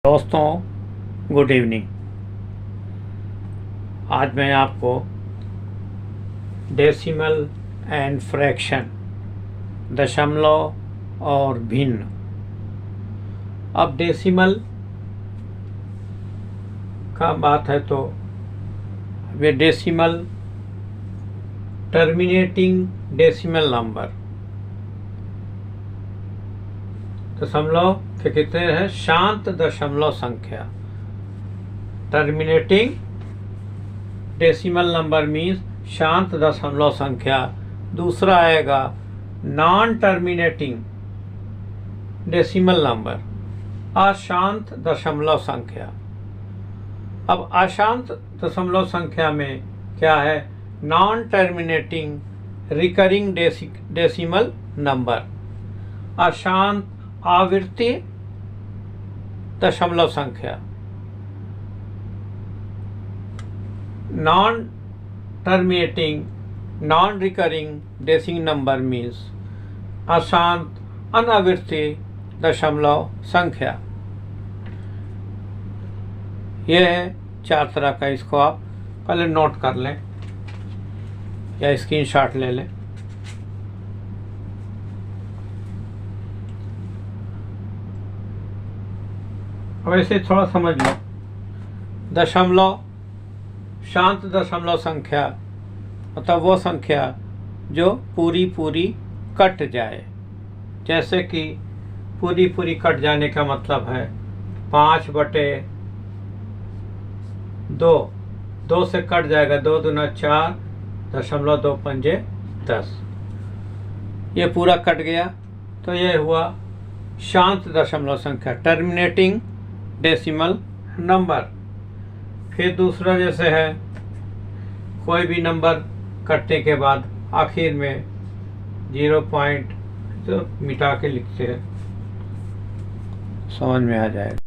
दोस्तों good evening. आज मैं आपको डेसिमल एंड फ्रैक्शन, दशमलव और भिन्न। अब डेसिमल का बात है तो वे डेसिमल टर्मिनेटिंग डेसिमल नंबर, दशमलव के कितने हैं? शांत दशमलव संख्या। टर्मिनेटिंग डेसिमल नंबर मीन्स शांत दशमलव संख्या। दूसरा आएगा नॉन टर्मिनेटिंग डेसिमल नंबर, अशांत दशमलव संख्या। अब अशांत दशमलव संख्या में क्या है? Non terminating recurring decimal number, अशांत आवृत्ति दशमलव संख्या। Non terminating non recurring decimal number means अशांत अनावृत्ति दशमलव संख्या। यह है चार तरह का। इसको आप पहले नोट कर लें या स्क्रीनशॉट ले लें। अब ऐसे थोड़ा समझ लो। दशमलव, शांत दशमलव संख्या मतलब वो संख्या जो पूरी पूरी कट जाए। जैसे कि पूरी पूरी कट जाने का मतलब है 5/2, 2 से कट जाएगा, 2 दूना 4, 0.2 पंजे 10। ये पूरा कट गया तो ये हुआ शांत दशमलव संख्या, टर्मिनेटिंग डेसिमल नंबर। फिर दूसरा जैसे है कोई भी नंबर कटने के बाद आखिर में 0 पॉइंट तो मिटा के लिखते हैं, समझ में आ जाएगा।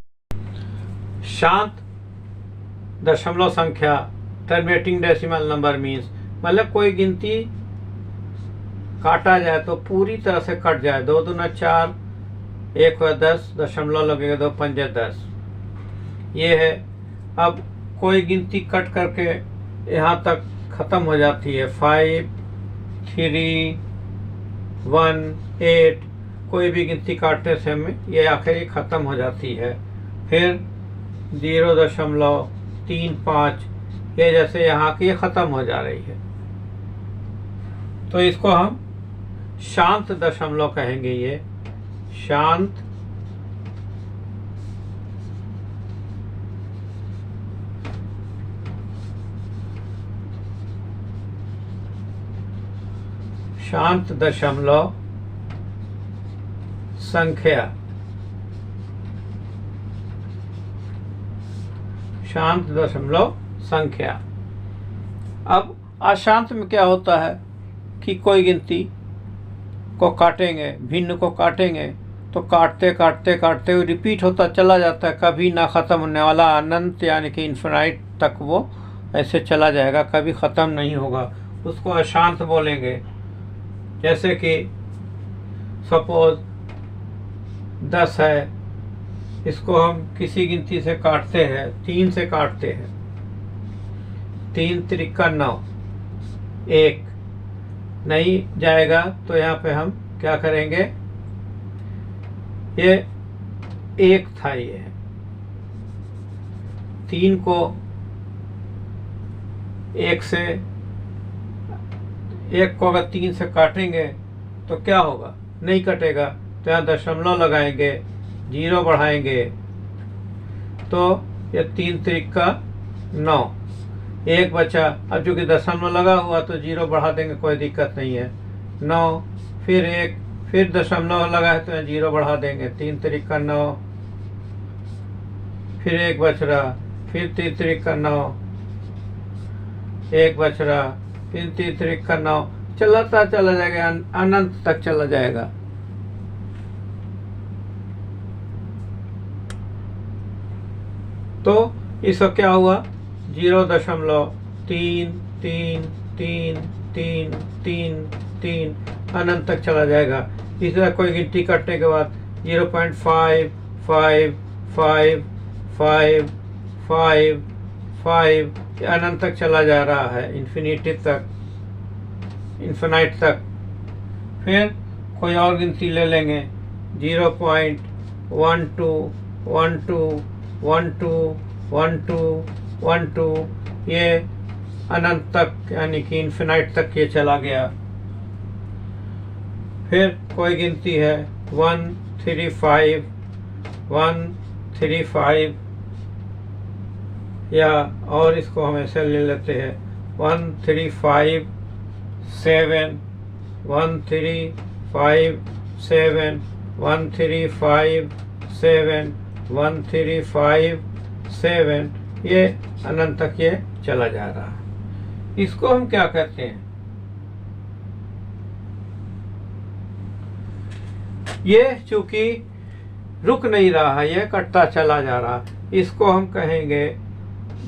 शांत दशमलव संख्या टर्मिनेटिंग डेसिमल नंबर मीन्स मतलब कोई गिनती काटा जाए तो पूरी तरह से कट जाए। 2 दूना 4, 1 हुआ 10, दशमलव लगेगा 2 पंजे 10। ये है। अब कोई गिनती कट करके यहाँ तक ख़त्म हो जाती है, 5, 3, 1, 8। कोई भी गिनती काटने से हमें ये आखिरी ख़त्म हो जाती है। फिर 0.35 ये जैसे यहाँ की ख़त्म हो जा रही है, तो इसको हम शांत दशमलव कहेंगे। ये शांत शांत दशमलव संख्या। शांत दशमलव संख्या। अब अशांत में क्या होता है कि कोई गिनती को काटेंगे, भिन्न को काटेंगे तो काटते काटते काटते हुए रिपीट होता चला जाता है, कभी ना ख़त्म होने वाला, अनंत यानी कि इन्फिनाइट तक वो ऐसे चला जाएगा, कभी ख़त्म नहीं होगा। उसको अशांत बोलेंगे। जैसे कि सपोज 10 है, इसको हम किसी गिनती से काटते हैं, 3 से काटते हैं। 3 त्रिका 9, 1 नहीं जाएगा तो यहाँ पे हम क्या करेंगे? ये 1 था, ये 3 को 1 से 1 को अगर 3 से काटेंगे तो क्या होगा? नहीं कटेगा, तो यहाँ दशमलव लगाएंगे, 0 बढ़ाएंगे तो ये 3 त्रिका 9, 1 बचा। अब जो कि दशमलव लगा हुआ तो 0 बढ़ा देंगे, कोई दिक्कत नहीं है। 9 फिर 1 फिर दशमलव लगा है तो यहाँ 0 बढ़ा देंगे, 3 त्रिका 9, फिर 1 बच रहा, फिर 3 त्रिका 9, 1 बच रहा, फिर 3 त्रिका 9, चलाता चला जाएगा, अनंत तक चला जाएगा। तो इसका क्या हुआ? 0.33333 अनंत तक चला जाएगा। इसी तरह कोई गिनती कटने के बाद 0.555 5 5 5, अनंत तक चला जा रहा है, इन्फिनाइट तक। फिर कोई और गिनती ले लेंगे, 0.12 12 12 12 12, ये अनंत तक यानी कि इन्फिनाइट तक ये चला गया। फिर कोई गिनती है 135 135, या और इसको हम ऐसे ले लेते हैं 135 7 135 7 135 7 135 7, ये अनंत तक ये चला जा रहा है। इसको हम क्या कहते हैं? ये चूंकि रुक नहीं रहा है, ये कटता चला जा रहा, इसको हम कहेंगे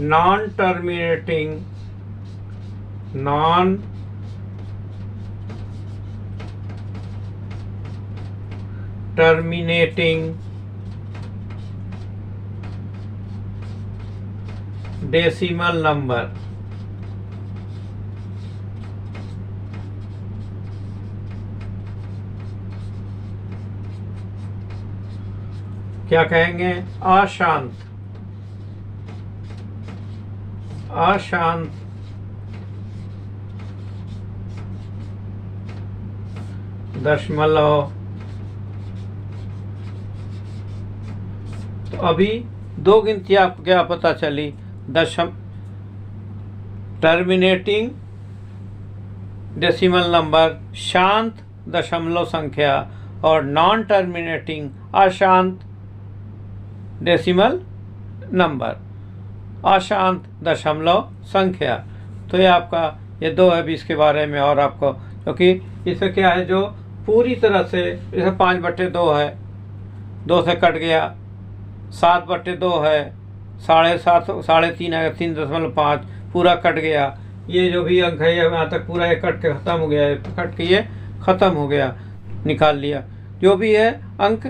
नॉन टर्मिनेटिंग डेसिमल नंबर। क्या कहेंगे? अशांत दशमलव। तो अभी दो गिनती आपको क्या पता चली? टर्मिनेटिंग डेसिमल नंबर शांत दशमलव संख्या, और नॉन टर्मिनेटिंग अशांत डेसिमल नंबर, अशांत दशमलव संख्या। तो ये आपका ये दो है 20 के बारे में। और आपको क्योंकि इससे क्या है, जो पूरी तरह से जैसे 5/2 है, 2 से कट गया, 7/2 है, 7.5 3.5 है, 3.5 पूरा कट गया। ये जो भी अंक है यहाँ तक पूरा ये कट के ख़त्म हो गया, कट के ये ख़त्म हो गया, निकाल लिया। जो भी है अंक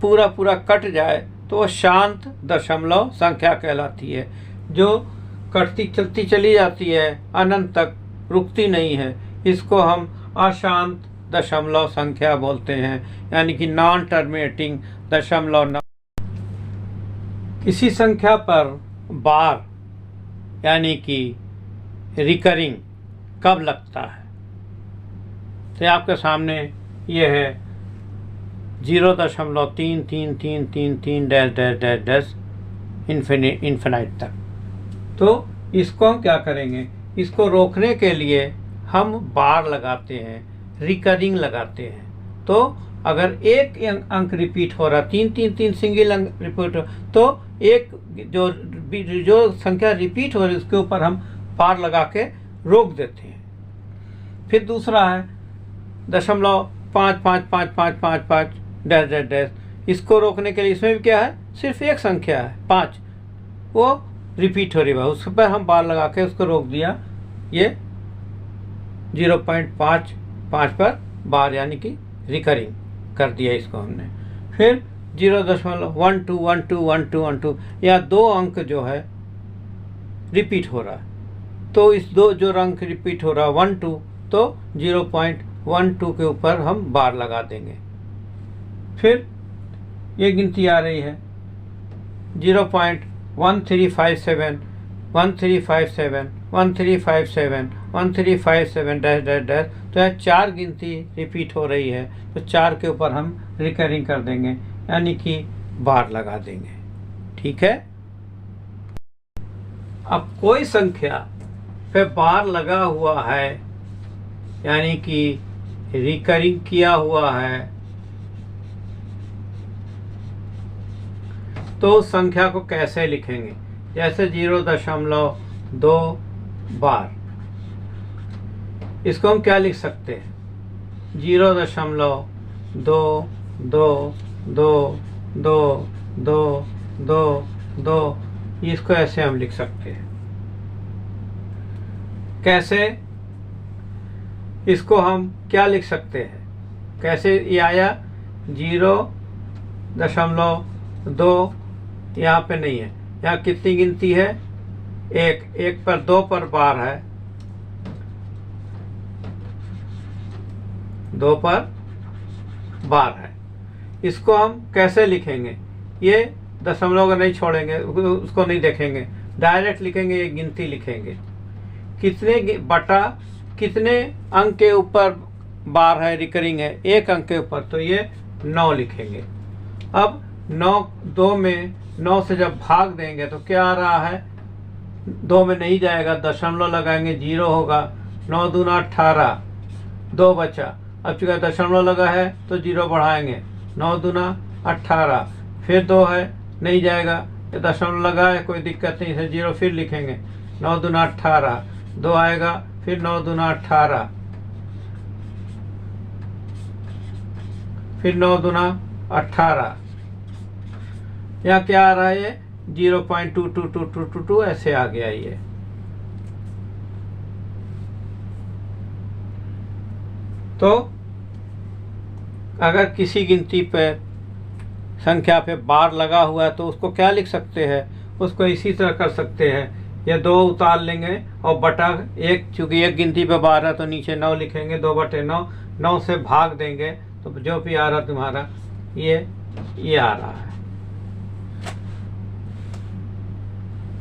पूरा कट जाए तो वो शांत दशमलव संख्या कहलाती है। जो कटती चलती चली जाती है, अनंत तक रुकती नहीं है, इसको हम अशांत दशमलव संख्या बोलते हैं, यानी कि नॉन टर्मिनेटिंग दशमलव। किसी संख्या पर बार यानी कि रिकरिंग कब लगता है? तो आपके सामने ये है 0.333333 dash dash dash dash infinite तक। तो इसको हम क्या करेंगे? इसको रोकने के लिए हम बार लगाते हैं, रिकरिंग लगाते हैं। तो अगर एक अंक रिपीट हो रहा, 3 सिंगल अंक रिपीट हो, तो एक जो संख्या रिपीट हो रही उसके ऊपर हम बार लगा के रोक देते हैं। फिर दूसरा है 0.555555 डैश डैश डैश, इसको रोकने के लिए इसमें भी क्या है, सिर्फ एक संख्या है 5, वो रिपीट हो रही है, उस पर हम बार लगा के उसको रोक दिया। ये 0.55 पर बार यानी कि रिकरिंग कर दिया इसको हमने। फिर 0.121212 या 2 अंक जो है रिपीट हो रहा है, तो इस दो जो अंक रिपीट हो रहा है 1 2, तो 0.12 के ऊपर हम बार लगा देंगे। फिर ये गिनती आ रही है 0.1357 1357 1357 1357 डैश डैश डैश, तो यह 4 गिनती रिपीट हो रही है, तो 4 के ऊपर हम रिकरिंग कर देंगे यानी कि बार लगा देंगे। ठीक है। अब कोई संख्या पे बार लगा हुआ है यानी कि रिकरिंग किया हुआ है, तो उस संख्या को कैसे लिखेंगे? जैसे 0.2 बार, इसको हम क्या लिख सकते हैं? 0.2222222, इसको ऐसे हम लिख सकते हैं। कैसे? इसको हम क्या लिख सकते हैं? कैसे ये आया? 0.2 यहाँ पे नहीं है, यहाँ कितनी गिनती है? एक। एक पर 2 पर बार है, 2 पर बार है। इसको हम कैसे लिखेंगे? ये दशमलव का नहीं छोड़ेंगे, उसको नहीं देखेंगे, डायरेक्ट लिखेंगे, एक गिनती लिखेंगे। कितने बटा कितने अंक के ऊपर बार है, रिकरिंग है? 1 अंक के ऊपर, तो ये 9 लिखेंगे। अब 9 2 में 9 से जब भाग देंगे तो क्या आ रहा है? 2 में नहीं जाएगा, दशमलव लगाएंगे, 0 होगा। 9 दूना 18, 2 बचा। अब चूंकि दशमलव लगा है तो 0 बढ़ाएंगे, 9 दूना 18, फिर 2 है, नहीं जाएगा, ये दशमलव लगा है, कोई दिक्कत नहीं है, 0 फिर लिखेंगे। 9 दूना 18, 2 आएगा, फिर 9 दूना 18, फिर 9 दूना 18। यहाँ क्या आ रहा है? ये 0.22222 ऐसे आ गया ये। तो अगर किसी गिनती पे संख्या पे बार लगा हुआ है तो उसको क्या लिख सकते हैं? उसको इसी तरह कर सकते हैं, ये 2 उतार लेंगे और बटा 1, चूंकि एक गिनती पे बार है तो नीचे 9 लिखेंगे, 2/9। 9 से भाग देंगे तो जो भी आ रहा तुम्हारा ये आ रहा है।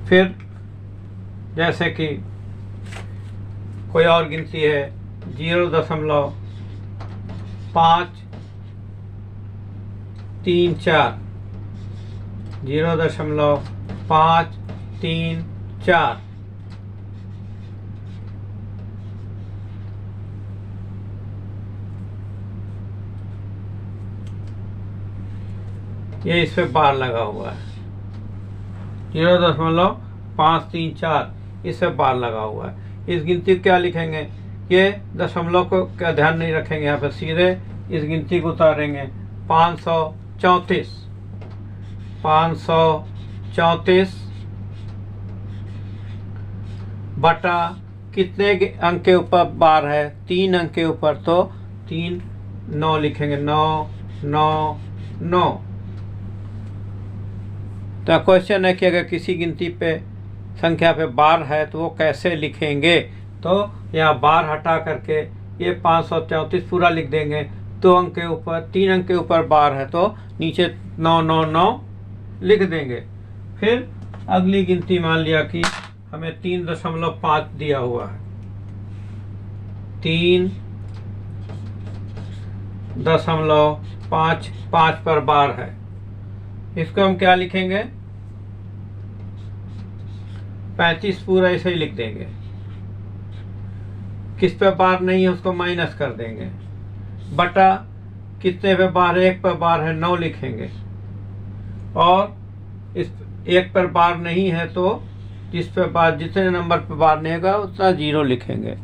फिर जैसे कि कोई और गिनती है 0.534, 0.534। ये इस पे बार लगा हुआ है, 0.534, इस पे बार लगा हुआ है। इस गिनती को क्या लिखेंगे? ये दशमलव को क्या ध्यान नहीं रखेंगे, यहाँ पे सीधे इस गिनती को उतारेंगे। 534 बटा कितने अंक के ऊपर बार है? 3 अंक के ऊपर, तो 3 9 लिखेंगे, 9 9 9। तो क्वेश्चन है कि अगर किसी गिनती पे संख्या पे बार है तो वो कैसे लिखेंगे? तो यहाँ बार हटा करके ये 534 पूरा लिख देंगे। 2 अंक के ऊपर, 3 अंक के ऊपर बार है तो नीचे 999 लिख देंगे। फिर अगली गिनती मान लिया कि हमें 3.5 दिया हुआ है, 3.5 पर बार है। इसको हम क्या लिखेंगे? 35 पूरा ऐसे ही लिख देंगे। किस पे बार नहीं है उसको माइनस कर देंगे। बटा कितने पे बार है? 1 पर बार है, 9 लिखेंगे। और इस 1 पर बार नहीं है तो जिस पे बार, जितने नंबर पे बार नहीं होगा उतना 0 लिखेंगे।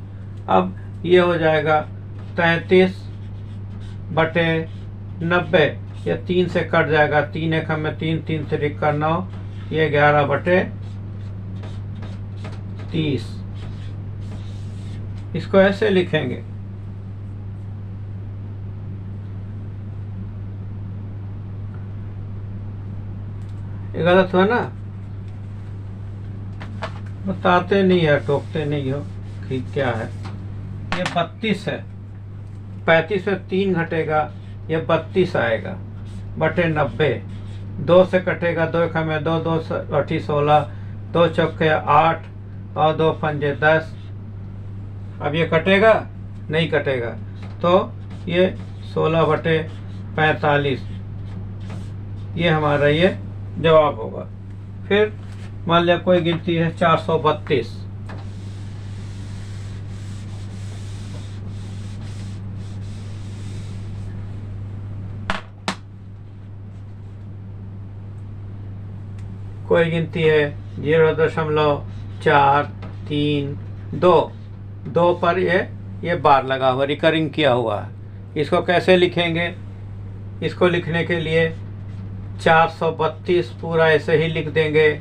अब ये हो जाएगा 33/90, या 3 से कट जाएगा, 3 1 में 3, 3 से 9, ये 11/30। इसको ऐसे लिखेंगे। ये गलत हुआ ना? बताते नहीं है, टोकते नहीं हो कि क्या है। ये 32 है, 35 में 3 घटेगा, ये 32 आएगा बटे 90। 2 से कटेगा, 2 1 में 2, 2 8 16, 2 चौके 8 और 2 पंजे 10। अब ये कटेगा? नहीं कटेगा, तो ये 16/45 ये हमारा ये जवाब होगा। फिर मान लिया कोई गिनती है 432, कोई गिनती है 0.432, 2 पर ये बार लगा हुआ, रिकरिंग किया हुआ है। इसको कैसे लिखेंगे? इसको लिखने के लिए 432 पूरा ऐसे ही लिख देंगे।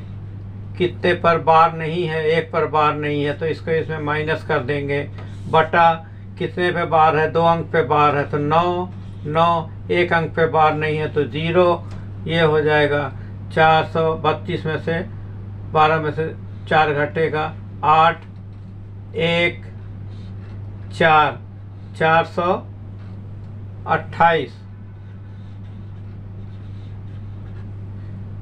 कितने पर बार नहीं है? 1 पर बार नहीं है तो इसको इसमें माइनस कर देंगे। बटा कितने पे बार है? 2 अंक पे बार है तो 9 9, 1 अंक पे बार नहीं है तो 0। ये हो जाएगा 432 में से 12 में से 4 घटेगा 8, 1, 4, 428।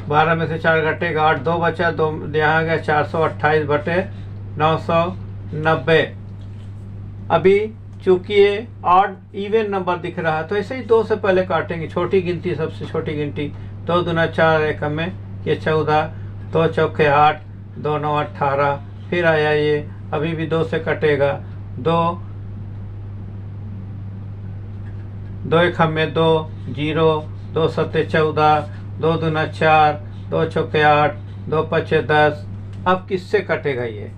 12 में से 4 घटेगा 8, 2 बचा, 2 यहाँ गया 428 बटे 990। अभी चूंकि ये ऑड इवन नंबर दिख रहा है तो ऐसे ही 2 से पहले काटेंगे। छोटी गिनती, सबसे छोटी गिनती 2 दूना 4, एक में ये 14, 2 चौके 8, 2 9 18। फिर आया ये, अभी भी 2 से कटेगा 2, 2 एक में 2 0, 2 सत्ते 14, 2 दूना 4, 2 चौके 8, 2 पचे 10। अब किससे कटेगा ये?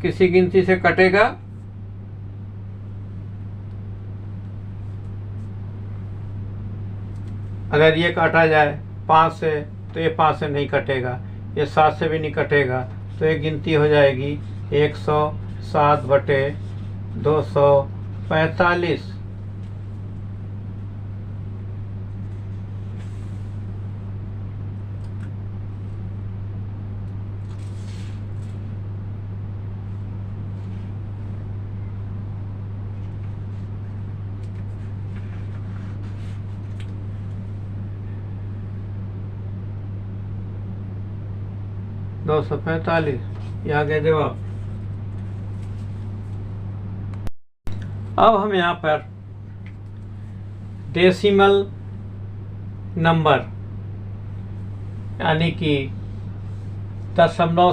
किसी गिनती से कटेगा। अगर ये काटा जाए 5 से तो ये 5 से नहीं कटेगा, ये 7 से भी नहीं कटेगा, तो ये गिनती हो जाएगी 107 बटे 245। ये आ गया जवाब। अब हम यहाँ पर डेसिमल नंबर यानी कि दशमलव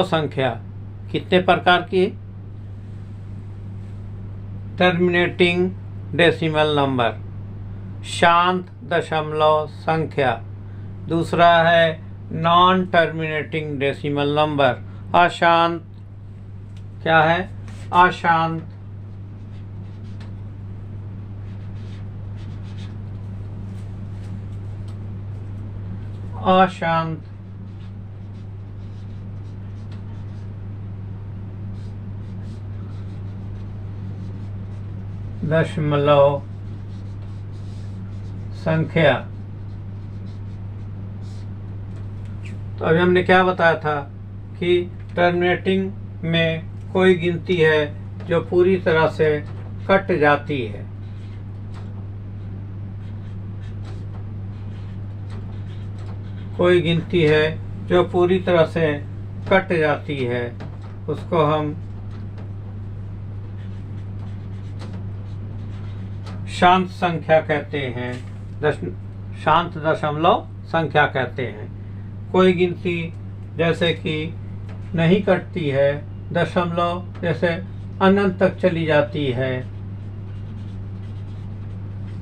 संख्या कितने प्रकार की? टर्मिनेटिंग डेसिमल नंबर, शांत दशमलव संख्या। दूसरा है नॉन टर्मिनेटिंग डेसिमल नंबर, अशांत। क्या है? अशांत। अशांत दशमलव संख्या। तो अभी हमने क्या बताया था कि टर्मिनेटिंग में कोई गिनती है जो पूरी तरह से कट जाती है। कोई गिनती है जो पूरी तरह से कट जाती है, उसको हम शांत संख्या कहते हैं, शांत दशमलव संख्या कहते हैं। कोई गिनती जैसे कि नहीं कटती है, दशमलव जैसे अनंत तक चली जाती है,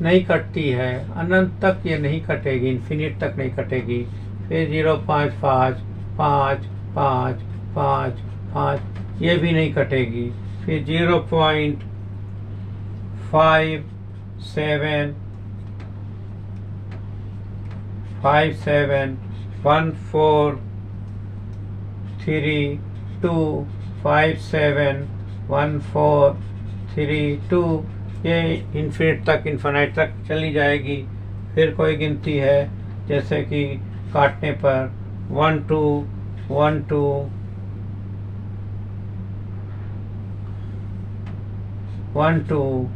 नहीं कटती है, अनंत तक ये नहीं कटेगी, इन्फिनिट तक नहीं कटेगी। फिर 0.5, 5, 5, 5, 5 ये भी नहीं कटेगी। फिर 0.57, 57, 1, 4, 3, 2, 5, 7, 1, 4, 3, 2 ये इन्फिनिट तक, इन्फिनाइट तक चली जाएगी। फिर कोई गिनती है जैसे कि काटने पर 1, 2, 1, 2, 1, 2,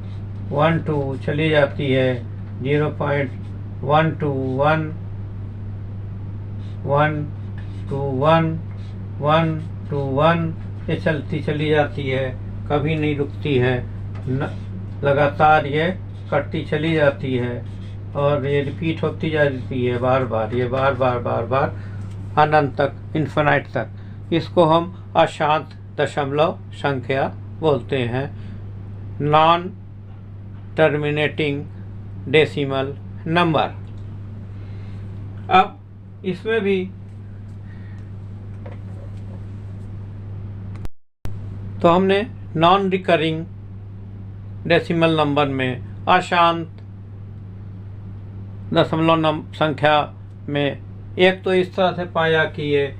1, 2 चली जाती है। 0.121, 1, 2, 1, 1, 2, 1 ये चलती चली जाती है, कभी नहीं रुकती है, लगातार ये कटती चली जाती है और ये रिपीट होती जाती है बार बार, ये बार बार बार बार अनंत तक, इन्फिनाइट तक। इसको हम अशांत दशमलव संख्या बोलते हैं, नॉन टर्मिनेटिंग डेसिमल नंबर। अब इसमें भी तो हमने नॉन रिकरिंग डेसिमल नंबर में अशांत दशमलव संख्या में एक तो इस तरह से पाया कि ये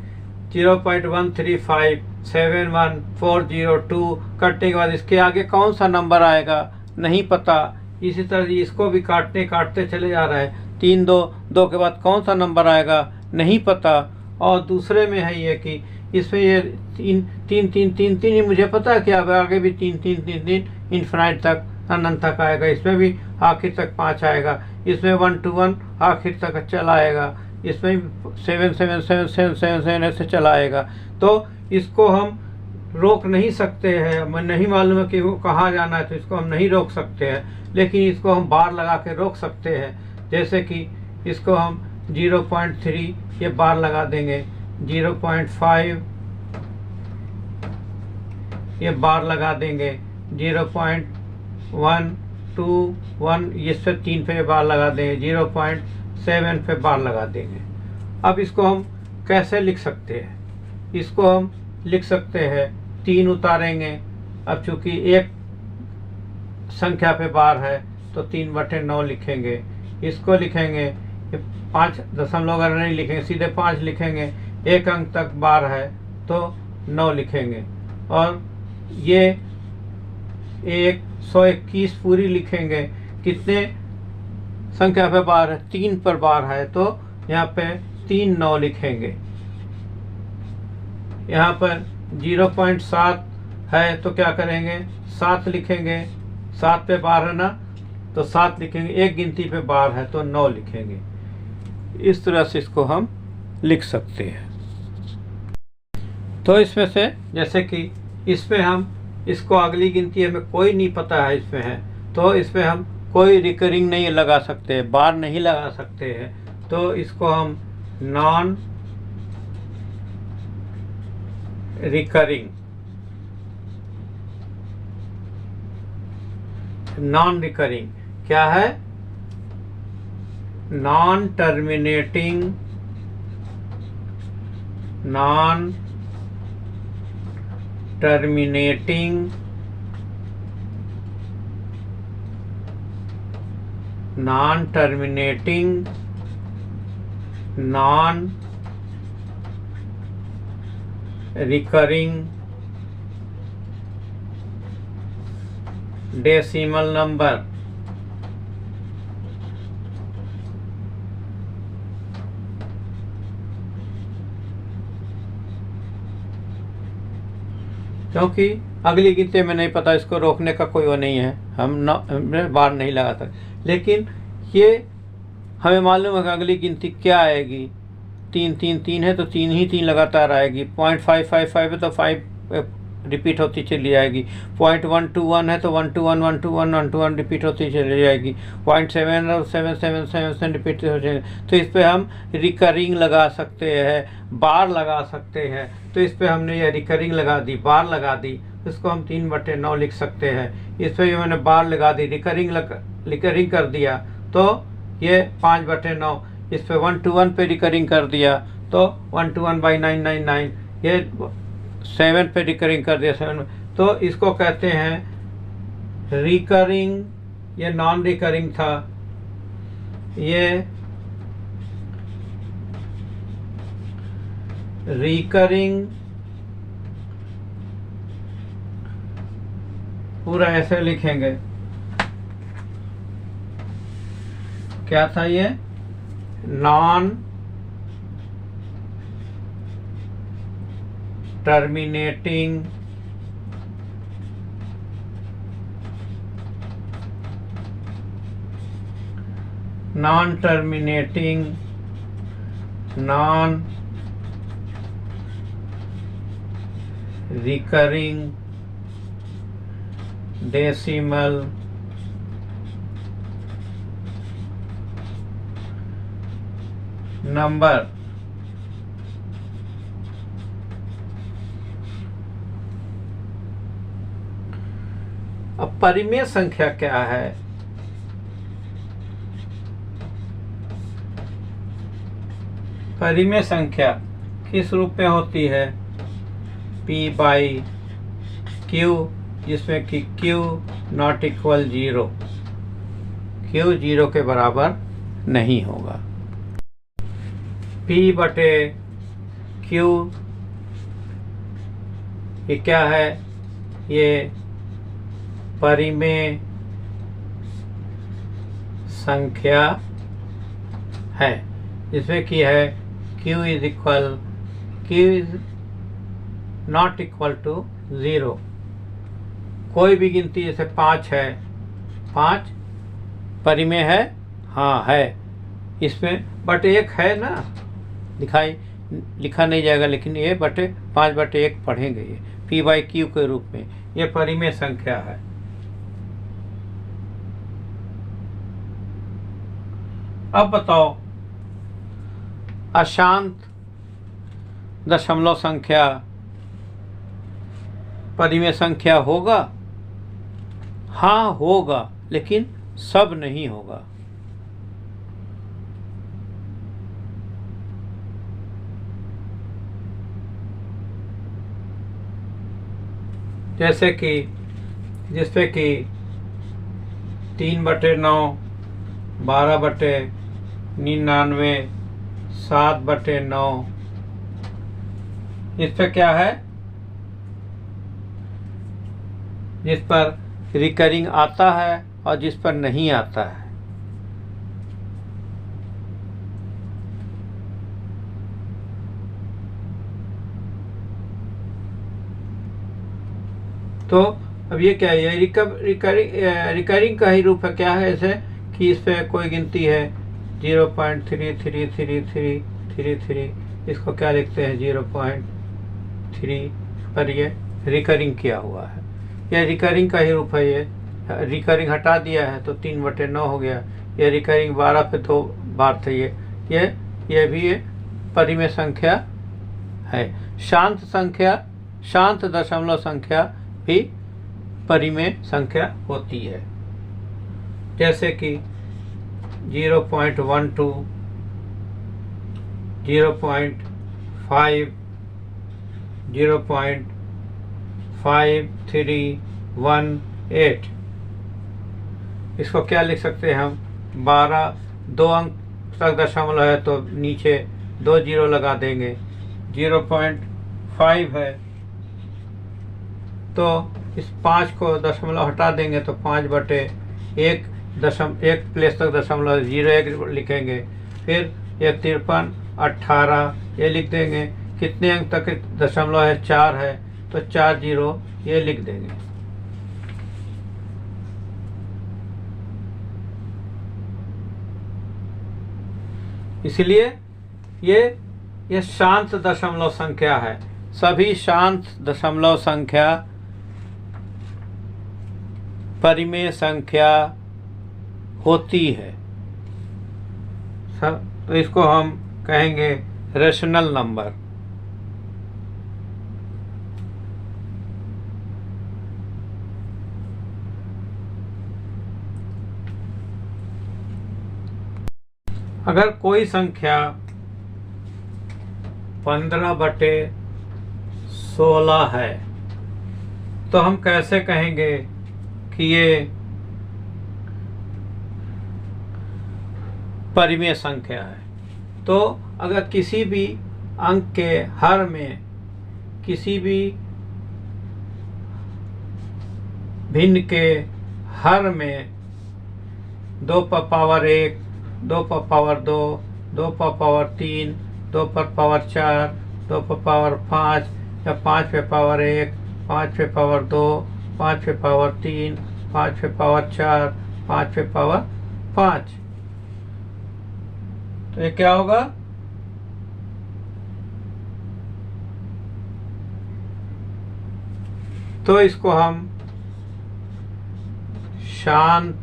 0.13571,402 कटने के बाद इसके आगे कौन सा नंबर आएगा नहीं पता, इसी तरह से इसको भी काटते काटते चले जा रहा है। 3 2 2 के बाद कौन सा नंबर आएगा नहीं पता। और दूसरे में है ये कि इसमें ये 3 3 3 3 3 ही मुझे पता है कि अब आगे भी 3 3 3 3 इन्फिनाइट तक अनंत तक आएगा। इसमें भी आखिर तक 5 आएगा। इसमें 1 2 1 आखिर तक चला आएगा। इसमें 7 7 7 7 7 7 ऐसे चला आएगा। तो इसको हम रोक नहीं सकते हैं। हमें नहीं मालूम है कि वो कहाँ जाना है, तो इसको हम नहीं रोक सकते हैं। लेकिन इसको हम बार लगा के रोक सकते हैं। जैसे कि इसको हम 0.3 ये बार लगा देंगे, 0.5 ये बार लगा देंगे, 0.1 2 1 इस पे 3 पे बार लगा देंगे, 0.7 पे बार लगा देंगे। अब इसको हम कैसे लिख सकते हैं? इसको हम लिख सकते हैं 3 उतारेंगे। अब चूंकि एक संख्या पे बार है तो 3/9 लिखेंगे। इसको लिखेंगे 5 दशमलव अगर नहीं लिखेंगे, सीधे 5 लिखेंगे। एक अंक तक बार है तो 9 लिखेंगे। और ये 121 पूरी लिखेंगे। कितने संख्या पे बार है? 3 पर बार है तो यहाँ पे 3 9 लिखेंगे। यहाँ पर 0.7 है तो क्या करेंगे? 7 लिखेंगे। 7 पे बार है ना, तो 7 लिखेंगे। एक गिनती पे बार है तो 9 लिखेंगे। इस तरह से इसको हम लिख सकते हैं। तो इसमें से जैसे कि इसमें हम इसको अगली गिनती हमें कोई नहीं पता है इसमें है, तो इसमें हम कोई रिकरिंग नहीं लगा सकते, बार नहीं लगा सकते हैं। तो इसको हम नॉन रिकरिंग क्या है? Non terminating non recurring decimal number. क्योंकि अगली गिनती में नहीं पता, इसको रोकने का कोई वो नहीं है, हम बार नहीं लगा सकते। लेकिन ये हमें मालूम है कि अगली गिनती क्या आएगी। 3 3 3 है तो 3 ही 3 लगातार आएगी। 0.555 है तो 5 रिपीट होती चली जाएगी। 0.121 है तो 1 2 1 1 2 1 1 2 1 रिपीट होती चली जाएगी। 0.7 और 7 7 7 7 रिपीट हो जाएगी। तो इस पर हम रिकरिंग लगा सकते हैं, बार लगा सकते हैं। तो इस पर हमने ये रिकरिंग लगा दी, बार लगा दी, इसको हम 3/9 लिख सकते हैं। इस पर ये मैंने बार लगा दी, रिकरिंग कर दिया तो ये 5/9। इस पे 1 to 1 पे रिकरिंग कर दिया तो 1 to 1 by 999। ये 7 पे रिकरिंग कर दिया 7 में। तो इसको कहते हैं रिकरिंग। ये नॉन रिकरिंग था। ये रिकरिंग पूरा ऐसे लिखेंगे। क्या था ये? Non terminating non recurring decimal number. अब परिमेय संख्या क्या है? परिमेय संख्या किस रूप में होती है? P/Q, जिसमें कि Q नॉट इक्वल 0, Q 0 के बराबर नहीं होगा। P/Q ये क्या है? ये परिमेय संख्या है, जिसमें कि है q is not equal to 0। कोई भी गिनती जैसे 5 है, 5 परिमेय है, हाँ है, इसमें बट 1 है ना, लिखा नहीं जाएगा, लेकिन ये 5/1 पढ़ेंगे, ये p/q के रूप में, ये परिमेय संख्या है। अब बताओ अशांत दशमलव संख्या परिमेय संख्या होगा? हाँ होगा, लेकिन सब नहीं होगा। जैसे कि जिसपे कि 3/9, 12/99, 7/9, इस पे क्या है, जिस पर रिकरिंग आता है और जिस पर नहीं आता है। तो अब ये क्या है, ये रिकरिंग का ही रूप है। क्या है ऐसे कि इस पे कोई गिनती है 0.333333, इसको क्या लिखते हैं 0.3 पर ये रिकरिंग किया हुआ है, यह रिकरिंग का ही रूप है। ये रिकरिंग हटा दिया है तो 3/9 हो गया। ये रिकरिंग 12 पे 2 बार थे। ये भी ये परिमेय संख्या है। शांत दशमलव संख्या भी परिमेय संख्या होती है, जैसे कि 0.12, 0.5, 0.5318। इसको क्या लिख सकते हैं हम, 12 2 अंक तक दशमलव है तो नीचे 2 0 लगा देंगे। 0.5 है तो इस 5 को दशमलव हटा देंगे तो 5/1 प्लेस तक दशमलव 01 लिखेंगे। फिर ये 53, 18 ये लिख देंगे। कितने अंक तक दशमलव है, 4 है तो 4 0 ये लिख देंगे। इसलिए ये शांत दशमलव संख्या है। सभी शांत दशमलव संख्या परिमेय संख्या होती है। तो इसको हम कहेंगे रेशनल नंबर। अगर कोई संख्या 15/16 है तो हम कैसे कहेंगे कि ये परिमेय संख्या है? तो अगर किसी भी अंक के हर में, किसी भी भिन्न के हर में 2 पर पावर 1, 2 पर पावर 2, 2 पर पावर 3, 2 पर पावर 4, 2 पर पावर 5 या 5 पे पावर 1, 5 पे पावर 2, 5 पे पावर 3, 5 पे पावर 4, 5 पे पावर 5, तो ये क्या होगा? तो इसको हम शांत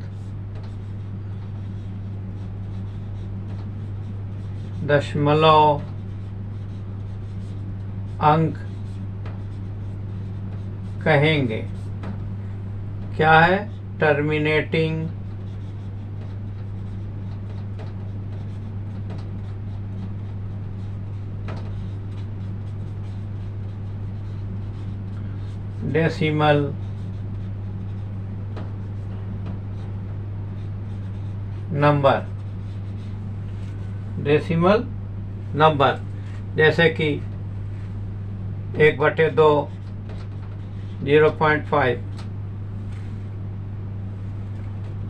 दशमलव अंक कहेंगे। क्या है? Terminating decimal number. Decimal number जैसे कि 1/2 0.5,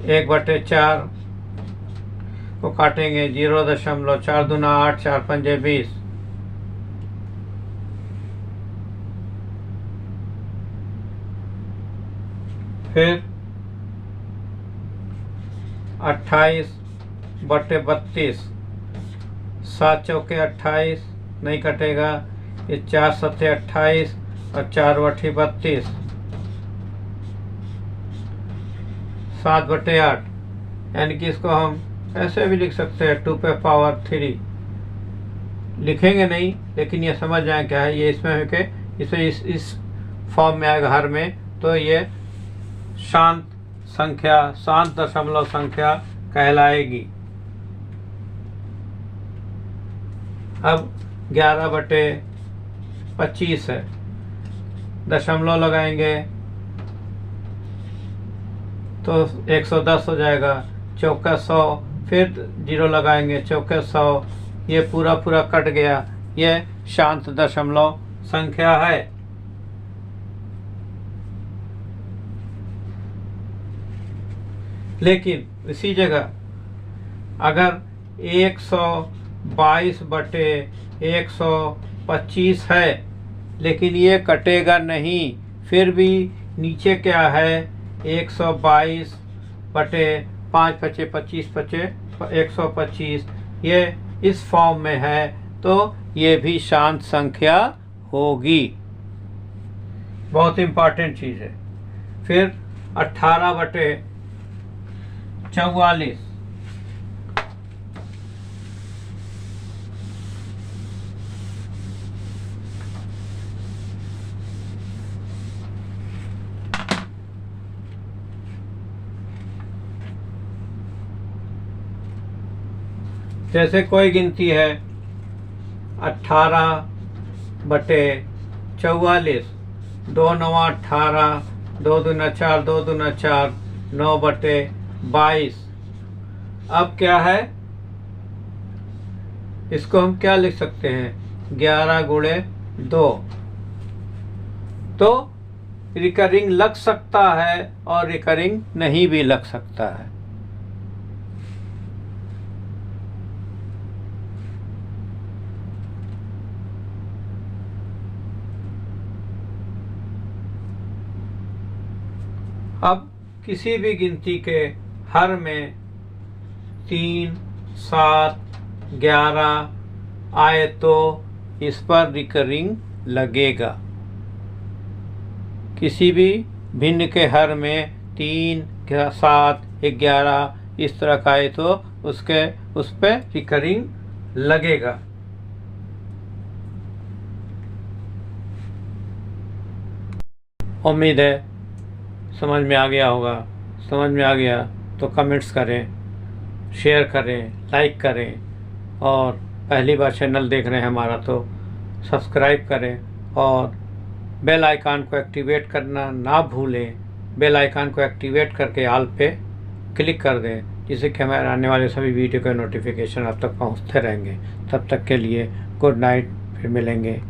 1/4 को काटेंगे 0.4 दूना 8 4 पंजे 20। फिर 28/32, 7 चौके 28 नहीं कटेगा, ये 4 सत्ते 28 और 4 बटे 32, 7/8। यानी कि इसको हम ऐसे भी लिख सकते हैं 2 पे पावर 3। लिखेंगे नहीं, लेकिन ये समझ जाए क्या है। ये इसमें है कि इसे इस फॉर्म में आएगा हर में, तो ये शांत संख्या, शांत दशमलव संख्या कहलाएगी। अब 11/25 है, दशमलव लगाएंगे तो 110 हो जाएगा, चौका 100, फिर 0 लगाएंगे, चौके 100, ये पूरा पूरा कट गया। ये शांत दशमलव संख्या है। लेकिन इसी जगह अगर 122/125 है, लेकिन ये कटेगा नहीं, फिर भी नीचे क्या है 122/5 पचे 25 पचे 125, ये इस फॉर्म में है, तो ये भी शांत संख्या होगी। बहुत इंपॉर्टेंट चीज़ है। फिर 18/44, जैसे कोई गिनती है 18/44, 2 9 18, 2 दूना 4, 2 दूना 4, 9/22। अब क्या है, इसको हम क्या लिख सकते हैं 11×2। तो रिकरिंग लग सकता है और रिकरिंग नहीं भी लग सकता है। अब किसी भी गिनती के हर में 3, 7, 11 आए तो इस पर रिकरिंग लगेगा। किसी भी भिन्न के हर में 3, 7, 11 इस तरह का आए तो उस पर रिकरिंग लगेगा। उम्मीद है समझ में आ गया होगा। समझ में आ गया तो कमेंट्स करें, शेयर करें, लाइक करें, और पहली बार चैनल देख रहे हैं हमारा तो सब्सक्राइब करें और बेल आइकन को एक्टिवेट करना ना भूलें। बेल आइकन को एक्टिवेट करके ऑल पे क्लिक कर दें, जिससे कि हमारे आने वाले सभी वीडियो के नोटिफिकेशन आप तक पहुंचते रहेंगे। तब तक के लिए गुड नाइट, फिर मिलेंगे।